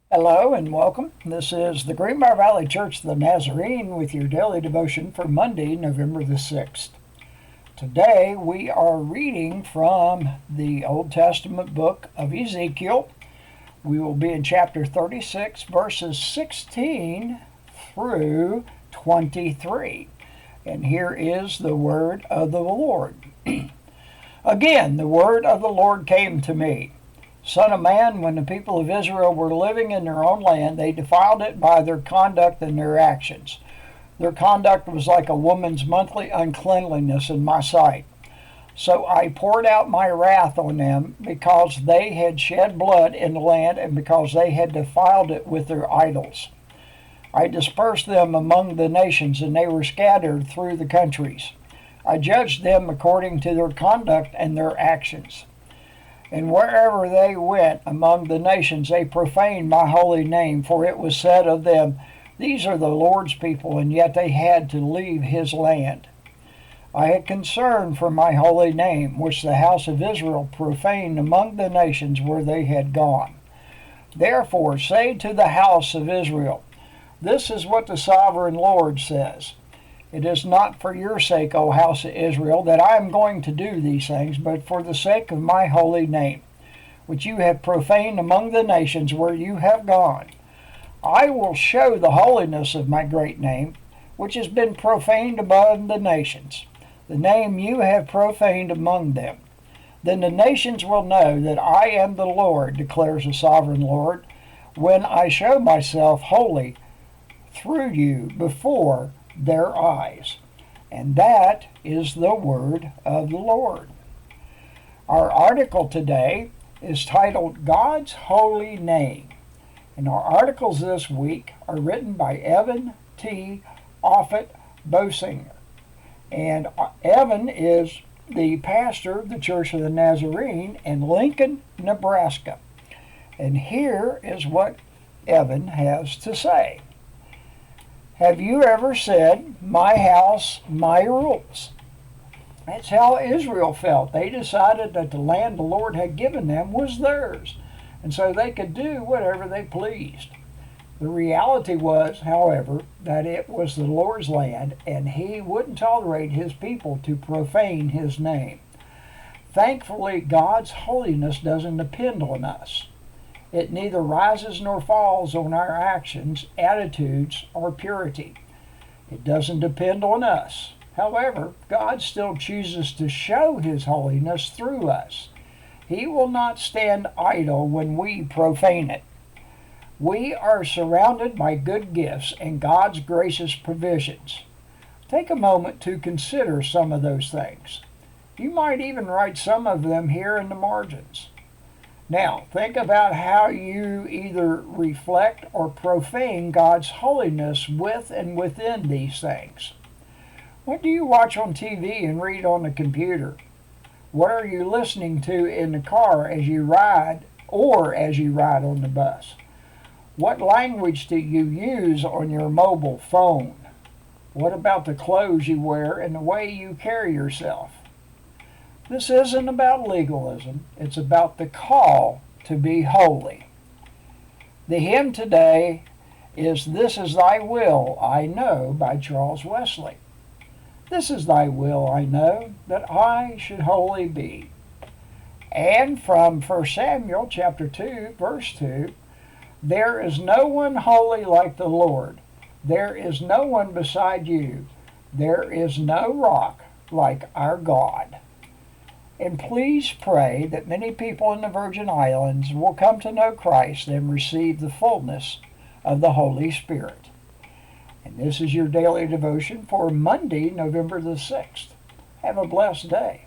Hello and welcome. This is the Greenbrier Valley Church of the Nazarene with your daily devotion for Monday, November the 6th. Today we are reading from the Old Testament book of Ezekiel. We will be in chapter 36, verses 16 through 23. And here is the word of the Lord. Again, the word of the Lord came to me. Son of man, when the people of Israel were living in their own land, they defiled it by their conduct and their actions. Their conduct was like a woman's monthly uncleanliness in my sight. So I poured out my wrath on them because they had shed blood in the land and because they had defiled it with their idols. I dispersed them among the nations, and they were scattered through the countries. I judged them according to their conduct and their actions. And wherever they went among the nations, they profaned my holy name, for it was said of them, These are the Lord's people, and yet they had to leave his land. I had concern for my holy name, which the house of Israel profaned among the nations where they had gone. Therefore say to the house of Israel, This is what the sovereign Lord says. It is not for your sake, O house of Israel, that I am going to do these things, but for the sake of my holy name, which you have profaned among the nations where you have gone. I will show the holiness of my great name, which has been profaned among the nations, the name you have profaned among them. Then the nations will know that I am the Lord, declares the sovereign Lord, when I show myself holy through you before their eyes. And that is the word of the Lord. Our article today is titled God's Holy Name. And our articles this week are written by Evan T. Offutt Bosinger. And Evan is the pastor of the Church of the Nazarene in Lincoln, Nebraska. And here is what Evan has to say. Have you ever said, my house, my rules? That's how Israel felt. They decided that the land the Lord had given them was theirs, and so they could do whatever they pleased. The reality was, however, that it was the Lord's land, and he wouldn't tolerate his people to profane his name. Thankfully, God's holiness doesn't depend on us. It neither rises nor falls on our actions, attitudes, or purity. It doesn't depend on us. However, God still chooses to show his holiness through us. He will not stand idle when we profane it. We are surrounded by good gifts and God's gracious provisions. Take a moment to consider some of those things. You might even write some of them here in the margins. Now, think about how you either reflect or profane God's holiness with and within these things. What do you watch on TV and read on the computer? What are you listening to in the car as you ride or as you ride on the bus? What language do you use on your mobile phone? What about the clothes you wear and the way you carry yourself? This isn't about legalism. It's about the call to be holy. The hymn today is This Is Thy Will, I Know by Charles Wesley. This is thy will, I know, that I should holy be. And from 1 Samuel chapter 2, verse 2, There is no one holy like the Lord. There is no one beside you. There is no rock like our God. And please pray that many people in the Virgin Islands will come to know Christ and receive the fullness of the Holy Spirit. And this is your daily devotion for Monday, November the 6th. Have a blessed day.